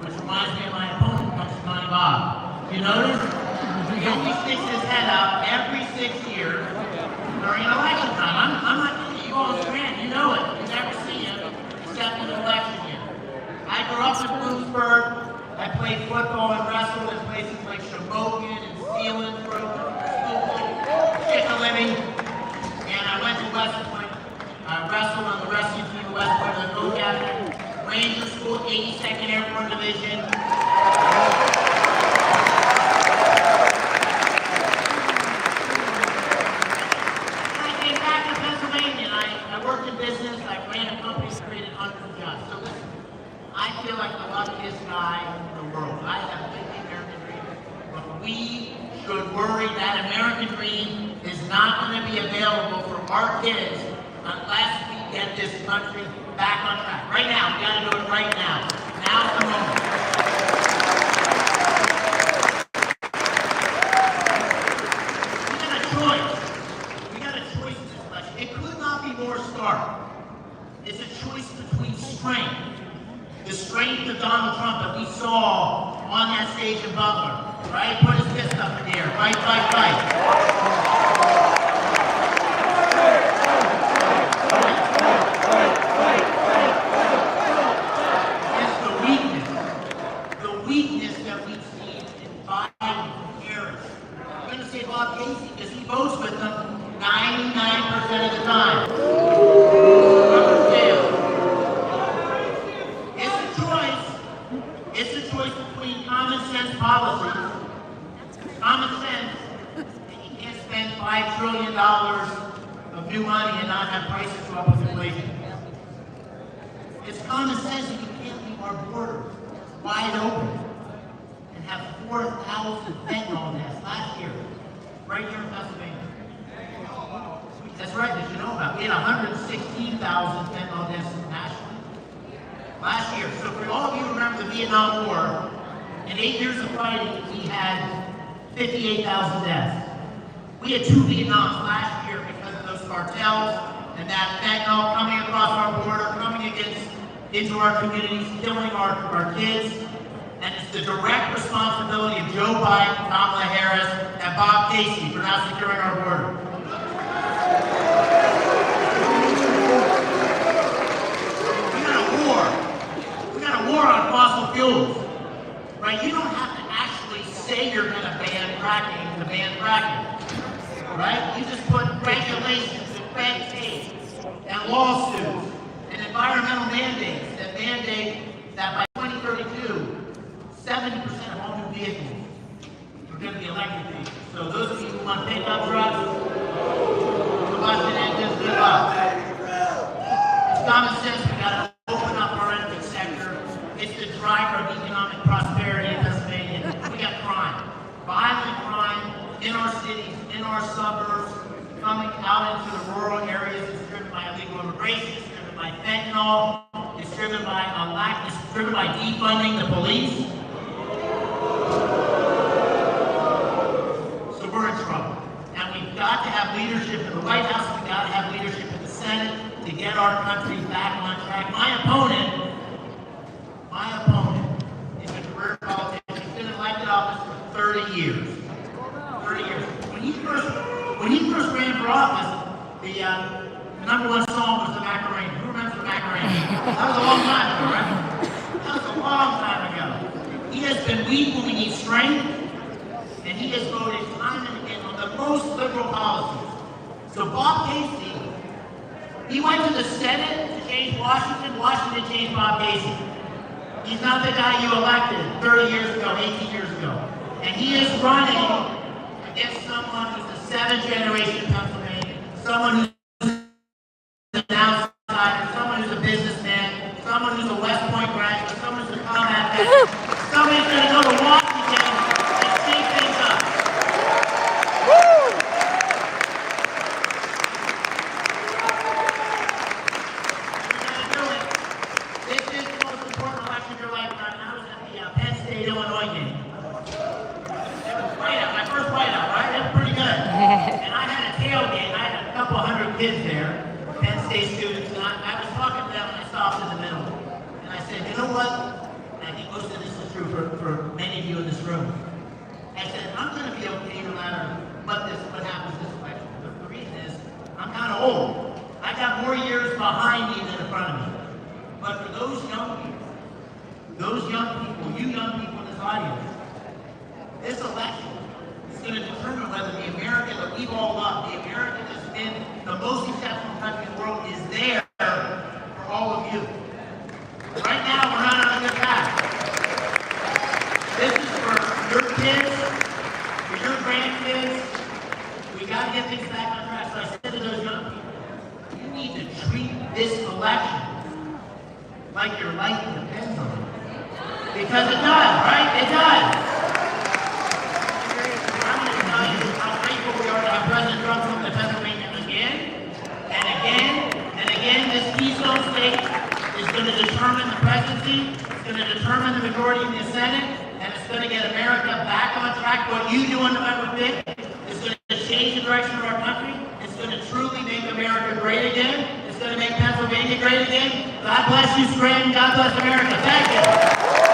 which reminds me of my opponent, Punxsutawney Bob. You notice? He only sticks his head out every 6 years during election time. I'm not kidding you, all grand, you know it. You never see him except in an election year. I grew up in Bloomsburg. I played football and wrestled in places like Shamokin and Sealand for a living. And I went to West Point. I wrestled on the wrestling team of West Point, the co-captain, Ranger School, 82nd Airborne Division. I came back to Pennsylvania, and I worked in business. I ran a company that created hundreds of jobs. So listen, I feel like the luckiest guy in the world. I have lived the American dream, but we should worry that American dream is not going to be available for our kids unless we get this country back on track. Right now, we got to do it right now. Now's the moment. We got a choice. We got a choice in this election. It could not be more stark. It's a choice between strength. The strength of Donald Trump that we saw on that stage in Butler, right? Put his fist up in the air, fight, fight, fight. It's the weakness that we see in Biden and Harris. I'm going to say Bob Casey because he votes with them 99% of the time. It's a choice between common sense policies. Common sense, and you can't spend $5 trillion of new money and not have prices go up with inflation. It's common sense that you can't leave our borders wide open and have 4,000 fentanyl deaths last year, right here in Pennsylvania. That's right, did you know about? We had 116,000 fentanyl deaths nationally last year. So for all of you who remember the Vietnam War, in 8 years of fighting, we had 58,000 deaths. We had 2 Vietnams last year because of those cartels and that fentanyl coming across our border, coming into our communities, killing our kids. And it's the direct responsibility of Joe Biden, Kamala Harris, and Bob Casey for not securing our border. War on fossil fuels, right? You don't have to actually say you're going to ban fracking to ban fracking, right? You just put regulations and red tape and lawsuits and environmental mandates that mandate that by 2032, 70% of all new vehicles are going to be electric vehicles. So those of you who want pickup trucks, combustion engines, good luck. It's common sense. We got to open up our energy sector. It's the driver of economic prosperity in Pennsylvania. We got crime, violent crime in our cities, in our suburbs, coming out into the rural areas. It's driven by illegal immigration. It's driven by fentanyl. It's driven by it's driven by defunding the police. So we're in trouble, and we've got to have leadership in the White House. We've got to have leadership in the Senate to get our country back on track. My opponent is a career politician. He's been in elected office for 30 years. 30 years. When he first ran for office, the #1 song was the Macarena. Who remembers the Macarena? That was a long time ago, right? That was a long time ago. He has been weak when we need strength, and he has voted time and again on the most liberal policies. So Bob Casey, he went to the Senate to change Washington. Washington changed Bob Casey. He's not the guy you elected 30 years ago, 18 years ago. And he is running against someone who's a 7th generation Pennsylvania, someone who's an outsider, someone who's a businessman, someone who's a West Point graduate, someone who's a combat vet, somebody who's going to go to Washington and shake things up. Illinois game. It was whiteout, my first whiteout, right? It was pretty good. And I had a tailgate. I had a couple hundred kids there, Penn State students, and I was talking to them and I stopped in the middle. And I said, you know what? I think most of this is true for many of you in this room. I said, I'm going to be okay no matter what happens this election. The reason is, I'm kind of old. I got more years behind me than in front of me. But for those young people, you young people in this audience, this election is going to determine whether the America that we've all loved, the America that's been the most exceptional country in the world, is there for all of you. Right now, we're not on a good path. This is for your kids, for your grandkids. We got to get things back on track. So I said to those young people, you need to treat this election like your life depends on it. Because it does, right? It does. I'm going to tell you how grateful we are to have President Trump from the Pennsylvania again and again and again. This Keystone State is going to determine the presidency, it's going to determine the majority in the Senate, and it's going to get America back on track. What you do on November 5th is going to change the direction of our country. It's going to truly make America great again. It's going to make Pennsylvania great again. God bless you, Scranton. God bless America. Thank you.